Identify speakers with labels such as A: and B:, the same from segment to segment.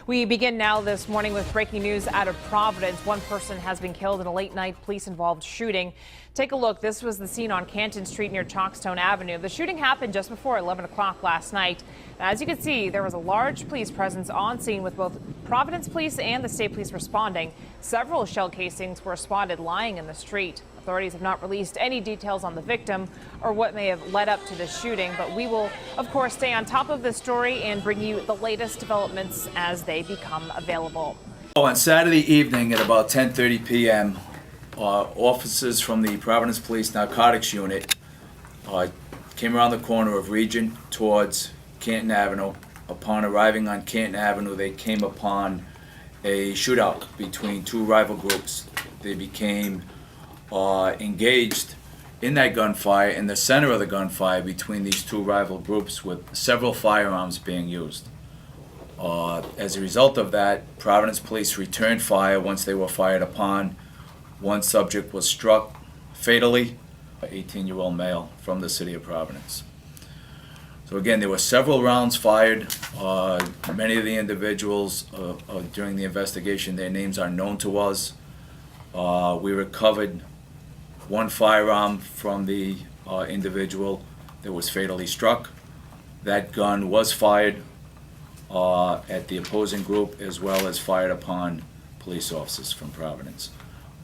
A: We begin now this morning with breaking news out of Providence. One person has been killed in a late-night police-involved shooting. Take a look. This was the scene on Canton Street near Chalkstone Avenue. The shooting happened just before 11 o'clock last night. As you can see, there was a large police presence on scene with both Providence police and the state police responding. Several shell casings were spotted lying in the street. Authorities have not released any details on the victim or what may have led up to the shooting, but we will, of course, stay on top of this story and bring you the latest developments as they become available.
B: On Saturday evening at about 10:30 p.m., officers from the Providence Police Narcotics Unit came around the corner of Regent towards Canton Avenue. Upon arriving on Canton Avenue, they came upon a shootout between two rival groups. They became engaged in that gunfire, in the center of the gunfire between these two rival groups, with several firearms being used. As a result of that, Providence Police returned fire once they were fired upon. One subject was struck fatally, an 18-year-old male from the city of Providence. So again, there were several rounds fired. Many of the individuals during the investigation, their names are known to us. We recovered one firearm from the individual that was fatally struck. That gun was fired at the opposing group, as well as fired upon police officers from Providence.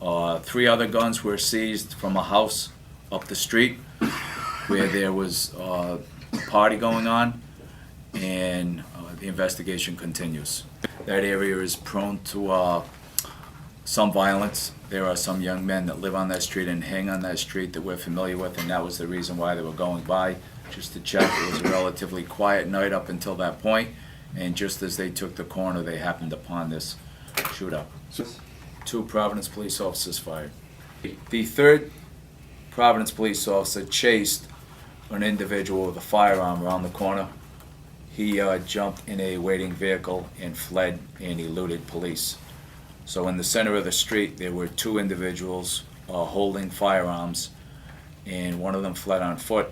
B: 3 other guns were seized from a house up the street where there was a party going on, and the investigation continues. That area is prone to some violence. There are some young men that live on that street and hang on that street that we're familiar with, and that was the reason why they were going by, just to check. It was a relatively quiet night up until that point, and just as they took the corner, they happened upon this shootout. 2 Providence police officers fired. The 3rd Providence police officer chased an individual with a firearm around the corner. He jumped in a waiting vehicle and fled and eluded police. So in the center of the street, there were 2 individuals holding firearms, and one of them fled on foot.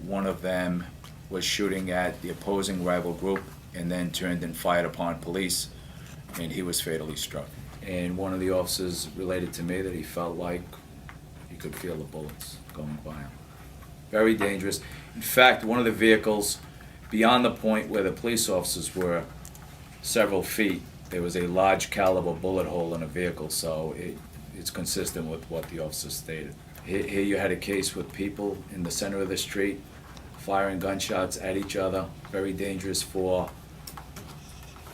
B: One of them was shooting at the opposing rival group and then turned and fired upon police, and he was fatally struck. And one of the officers related to me that he felt like he could feel the bullets going by him. Very dangerous. In fact, one of the vehicles, beyond the point where the police officers were, several feet, there was a large caliber bullet hole in a vehicle, so it's consistent with what the officer stated. Here you had a case with people in the center of the street firing gunshots at each other. Very dangerous for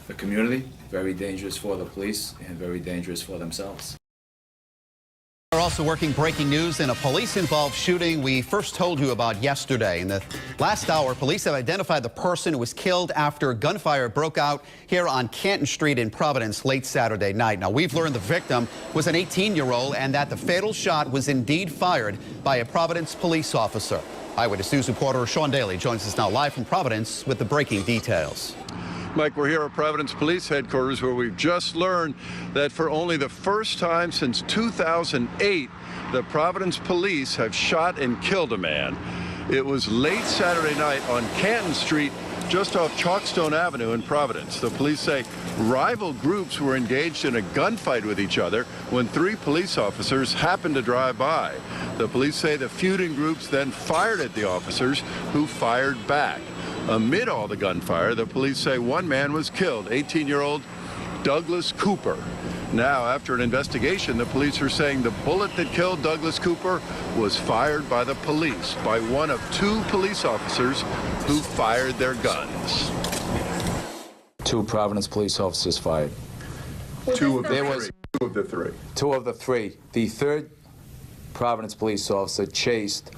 B: the community, very dangerous for the police, and very dangerous for themselves.
C: We're also working breaking news in a police-involved shooting we first told you about yesterday. In the last hour, police have identified the person who was killed after gunfire broke out here on Canton Street in Providence late Saturday night. Now, we've learned the victim was an 18-year-old and that the fatal shot was indeed fired by a Providence police officer. Eyewitness News reporter Sean Daly joins us now live from Providence with the breaking details.
D: Mike, we're here at Providence Police Headquarters, where we've just learned that for only the first time since 2008, the Providence Police have shot and killed a man. It was late Saturday night on Canton Street, just off Chalkstone Avenue in Providence. The police say rival groups were engaged in a gunfight with each other when 3 police officers happened to drive by. The police say the feuding groups then fired at the officers, who fired back. Amid all the gunfire, the police say one man was killed, 18-year-old Douglas Cooper. Now, after an investigation, the police are saying the bullet that killed Douglas Cooper was fired by the police, by one of 2 police officers who fired their guns.
B: 2 Providence police officers fired.
D: 2 of the 3.
B: 2 of the 3. The 3rd Providence police officer chased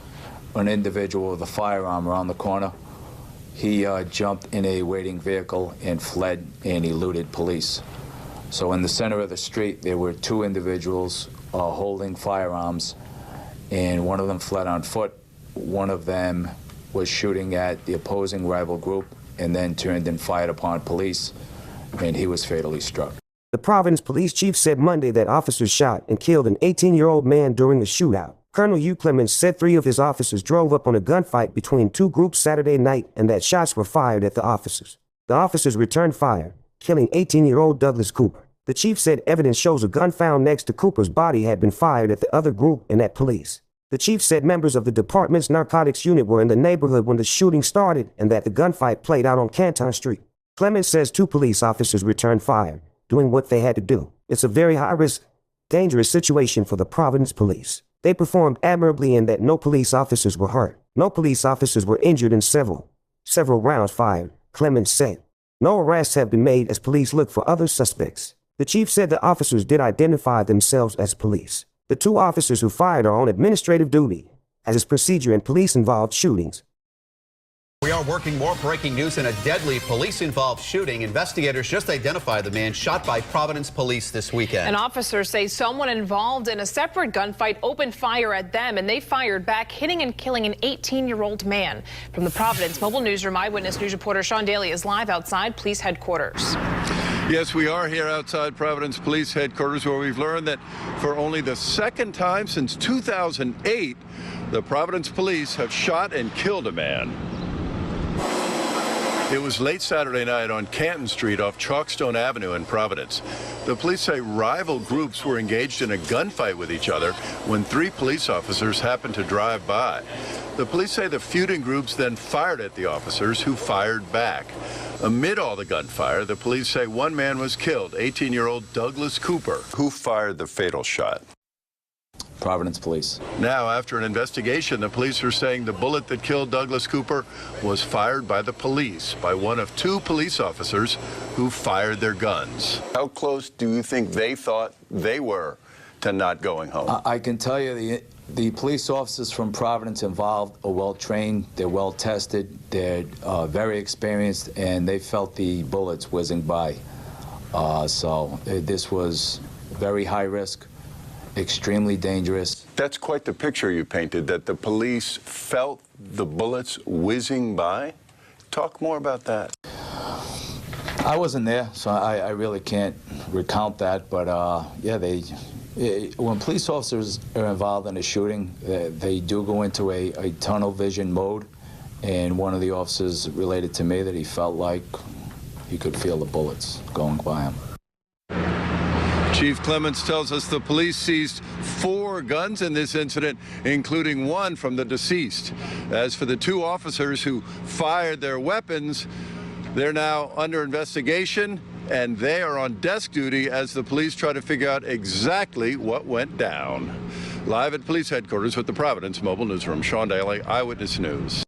B: an individual with a firearm around the corner. He jumped in a waiting vehicle and fled and eluded police. So in the center of the street, there were 2 individuals holding firearms, and one of them fled on foot. One of them was shooting at the opposing rival group and then turned and fired upon police, and he was fatally struck.
E: The Providence police chief said Monday that officers shot and killed an 18-year-old man during the shootout. Colonel Hugh Clemens said 3 of his officers drove up on a gunfight between 2 groups Saturday night and that shots were fired at the officers. The officers returned fire, killing 18-year-old Douglas Cooper. The chief said evidence shows a gun found next to Cooper's body had been fired at the other group and at police. The chief said members of the department's narcotics unit were in the neighborhood when the shooting started and that the gunfight played out on Canton Street. Clemens says 2 police officers returned fire, doing what they had to do. It's a very high-risk, dangerous situation for the Providence police. They performed admirably in that no police officers were hurt. No police officers were injured in several rounds fired, Clemens said. No arrests have been made as police look for other suspects. The chief said the officers did identify themselves as police. The 2 officers who fired are on administrative duty, as is procedure in police-involved shootings.
C: We are working more breaking news in a deadly police-involved shooting. Investigators just identified the man shot by Providence police this weekend.
F: And officers say someone involved in a separate gunfight opened fire at them, and they fired back, hitting and killing an 18-year-old man. From the Providence Mobile Newsroom, Eyewitness News reporter Sean Daly is live outside police headquarters.
D: Yes, we are here outside Providence Police Headquarters, where we've learned that for only the second time since 2008, the Providence Police have shot and killed a man. It was late Saturday night on Canton Street off Chalkstone Avenue in Providence. The police say rival groups were engaged in a gunfight with each other when 3 police officers happened to drive by. The police say the feuding groups then fired at the officers, who fired back. Amid all the gunfire, the police say one man was killed, 18-year-old Douglas Cooper. Who fired the fatal shot?
B: Providence Police.
D: Now, after an investigation, the police are saying the bullet that killed Douglas Cooper was fired by the police, by one of 2 police officers who fired their guns. How close do you think they thought they were to not going home?
B: I can tell you the police officers from Providence involved are well-trained, they're well-tested, they're very experienced, and they felt the bullets whizzing by. So this was very high risk, extremely dangerous.
D: That's quite the picture you painted, that the police felt the bullets whizzing by. Talk more about that.
B: I wasn't there, so I really can't recount that, but yeah, when police officers are involved in a shooting, they do go into a tunnel vision mode, and one of the officers related to me that he felt like he could feel the bullets going by him.
D: Chief Clements tells us the police seized 4 guns in this incident, including one from the deceased. As for the 2 officers who fired their weapons, they're now under investigation, and they are on desk duty as the police try to figure out exactly what went down. Live at police headquarters with the Providence Mobile Newsroom, Sean Daly, Eyewitness News.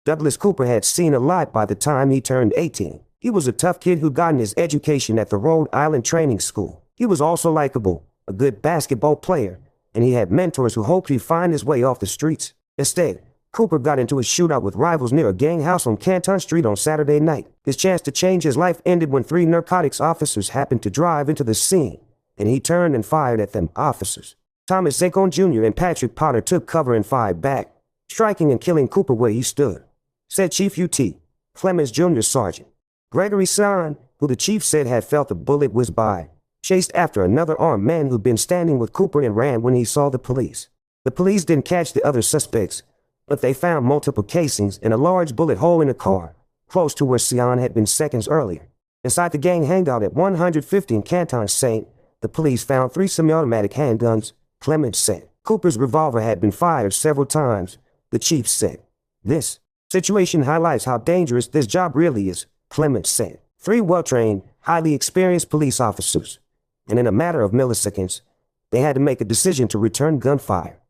E: Douglas Cooper had seen a lot by the time he turned 18. He was a tough kid who'd gotten his education at the Rhode Island Training School. He was also likable, a good basketball player, and he had mentors who hoped he'd find his way off the streets. Instead, Cooper got into a shootout with rivals near a gang house on Canton Street on Saturday night. His chance to change his life ended when 3 narcotics officers happened to drive into the scene, and he turned and fired at them officers. Thomas Zacone Jr. and Patrick Potter took cover and fired back, striking and killing Cooper where he stood, said Chief U.T. Clemens Jr. Sergeant. Gregory Son, who the chief said had felt the bullet whiz by, chased after another armed man who'd been standing with Cooper and ran when he saw the police. The police didn't catch the other suspects, but they found multiple casings and a large bullet hole in the car, close to where Sion had been seconds earlier. Inside the gang hangout at 150 in Canton St., the police found 3 semi-automatic handguns, Clements said. Cooper's revolver had been fired several times, the chief said. This situation highlights how dangerous this job really is, Clements said. 3 well-trained, highly experienced police officers, and in a matter of milliseconds, they had to make a decision to return gunfire.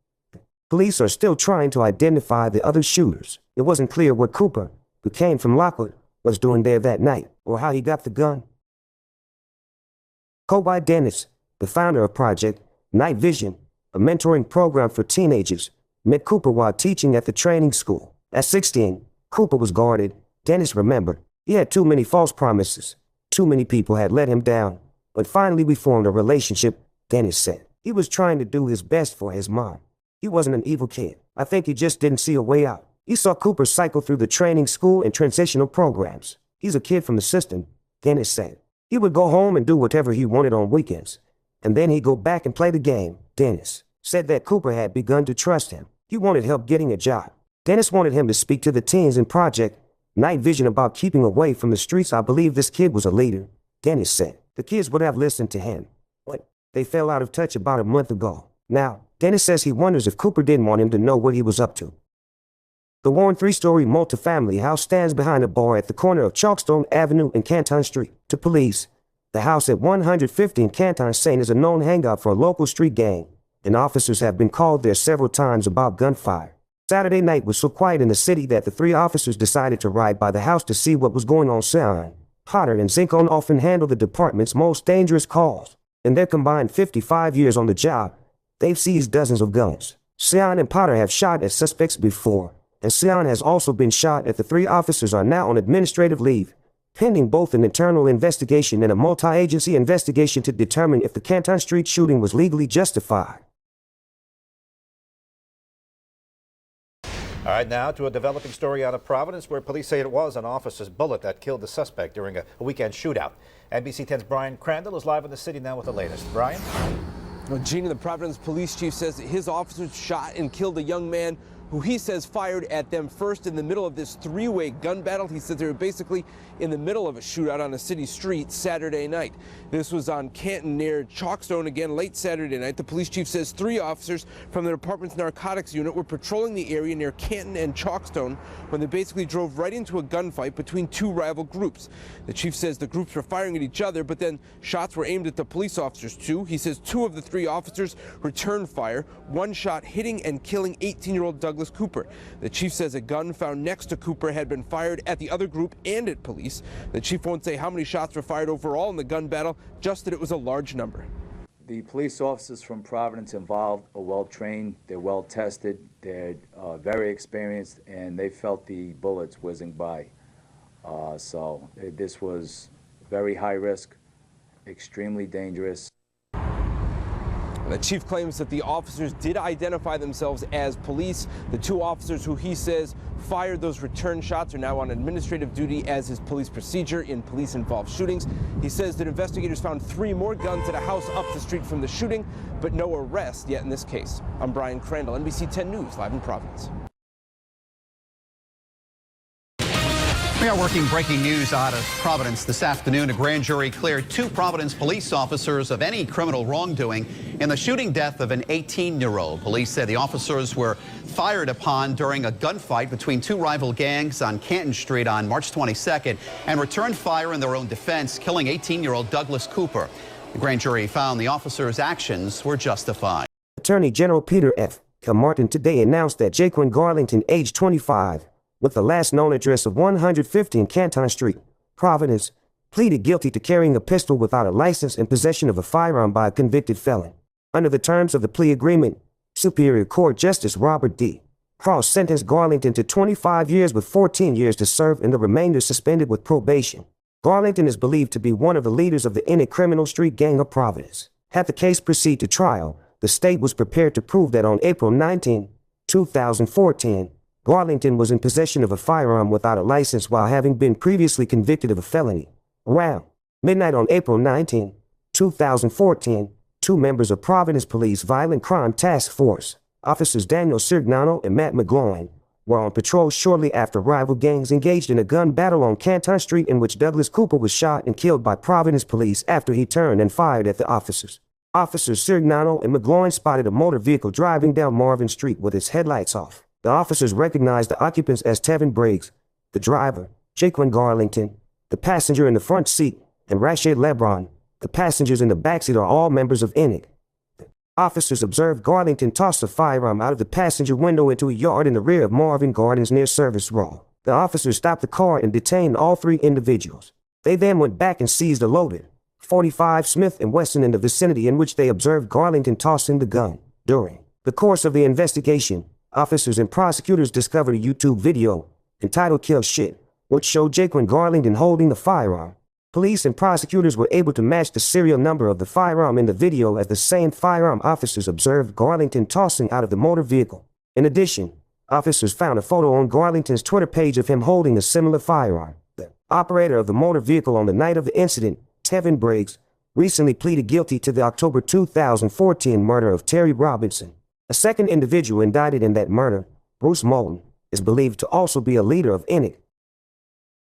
E: Police are still trying to identify the other shooters. It wasn't clear what Cooper, who came from Lockwood, was doing there that night, or how he got the gun. Kobe Dennis, the founder of Project Night Vision, a mentoring program for teenagers, met Cooper while teaching at the training school. At 16, Cooper was guarded. Dennis remembered. He had too many false promises. Too many people had let him down. But finally we formed a relationship, Dennis said. He was trying to do his best for his mom. He wasn't an evil kid. I think he just didn't see a way out. He saw Cooper cycle through the training school and transitional programs. He's a kid from the system, Dennis said. He would go home and do whatever he wanted on weekends. And then he'd go back and play the game. Dennis said that Cooper had begun to trust him. He wanted help getting a job. Dennis wanted him to speak to the teens in Project Night vision about keeping away from the streets. I believe this kid was a leader, Dennis said. The kids would have listened to him, but they fell out of touch about a month ago. Now, Dennis says he wonders if Cooper didn't want him to know what he was up to. The worn three-story multifamily house stands behind a bar at the corner of Chalkstone Avenue and Canton Street. To police, the house at 115 Canton St. is a known hangout for a local street gang, and officers have been called there several times about gunfire. Saturday night was so quiet in the city that the three officers decided to ride by the house to see what was going on. Sean, Potter, and Zincon often handle the department's most dangerous calls. In their combined 55 years on the job, they've seized dozens of guns. Sean and Potter have shot at suspects before, and Sean has also been shot at. The three officers are now on administrative leave, pending both an internal investigation and a multi-agency investigation to determine if the Canton Street shooting was legally justified.
G: All right, now to a developing story out of Providence, where police say it was an officer's bullet that killed the suspect during a weekend shootout. NBC 10's Brian Crandall is live in the city now with the latest. Brian?
H: Well, Gina, the Providence police chief says that his officers shot and killed a young man who he says fired at them first in the middle of this three-way gun battle. He said they were basically in the middle of a shootout on a city street Saturday night. This was on Canton near Chalkstone again late Saturday night. The police chief says three officers from the department's narcotics unit were patrolling the area near Canton and Chalkstone when they basically drove right into a gunfight between two rival groups. The chief says the groups were firing at each other, but then shots were aimed at the police officers too. He says two of the three officers returned fire, one shot hitting and killing 18-year-old Douglas Cooper. The chief says a gun found next to Cooper had been fired at the other group and at police. The chief won't say how many shots were fired overall in the gun battle, just that it was a large number.
B: The police officers from Providence involved are well trained, they're well tested, they're very experienced, and they felt the bullets whizzing by. So this was very high risk, extremely dangerous.
H: The chief claims that the officers did identify themselves as police. The two officers who he says fired those return shots are now on administrative duty, as is police procedure in police-involved shootings. He says that investigators found three more guns at a house up the street from the shooting, but no arrest yet in this case. I'm Brian Crandall, NBC 10 News, live in Providence.
C: We are working breaking news out of Providence this afternoon. A grand jury cleared two Providence police officers of any criminal wrongdoing in the shooting death of an 18-year-old. Police said the officers were fired upon during a gunfight between two rival gangs on Canton Street on March 22nd and returned fire in their own defense, killing 18-year-old Douglas Cooper. The grand jury found the officers' actions were justified.
E: Attorney General Peter F. Martin today announced that Jaquan Garlington, age 25, with the last known address of 115 Canton Street, Providence, pleaded guilty to carrying a pistol without a license and possession of a firearm by a convicted felon. Under the terms of the plea agreement, Superior Court Justice Robert D. Cross sentenced Garlington to 25 years with 14 years to serve and the remainder suspended with probation. Garlington is believed to be one of the leaders of the Enid criminal street gang of Providence. Had the case proceed to trial, the state was prepared to prove that on April 19, 2014, Garlington was in possession of a firearm without a license while having been previously convicted of a felony. Around midnight on April 19, 2014, two members of Providence Police Violent Crime Task Force, Officers Daniel Sirgnano and Matt McGloin, were on patrol shortly after rival gangs engaged in a gun battle on Canton Street in which Douglas Cooper was shot and killed by Providence Police after he turned and fired at the officers. Officers Sirgnano and McGloin spotted a motor vehicle driving down Marvin Street with its headlights off. The officers recognized the occupants as Tevin Briggs, the driver, Jaquan Garlington, the passenger in the front seat, and Rashid Lebron. The passengers in the backseat are all members of Enid. Officers observed Garlington toss a firearm out of the passenger window into a yard in the rear of Marvin Gardens near Service Row. The officers stopped the car and detained all three individuals. They then went back and seized a loaded .45 Smith & Wesson in the vicinity in which they observed Garlington tossing the gun. During the course of the investigation, officers and prosecutors discovered a YouTube video entitled Kill Shit, which showed Jaquan Garlington holding the firearm. Police and prosecutors were able to match the serial number of the firearm in the video as the same firearm officers observed Garlington tossing out of the motor vehicle. In addition, officers found a photo on Garlington's Twitter page of him holding a similar firearm. The operator of the motor vehicle on the night of the incident, Tevin Briggs, recently pleaded guilty to the October 2014 murder of Terry Robinson. A second individual indicted in that murder, Bruce Moulton, is believed to also be a leader of Enid.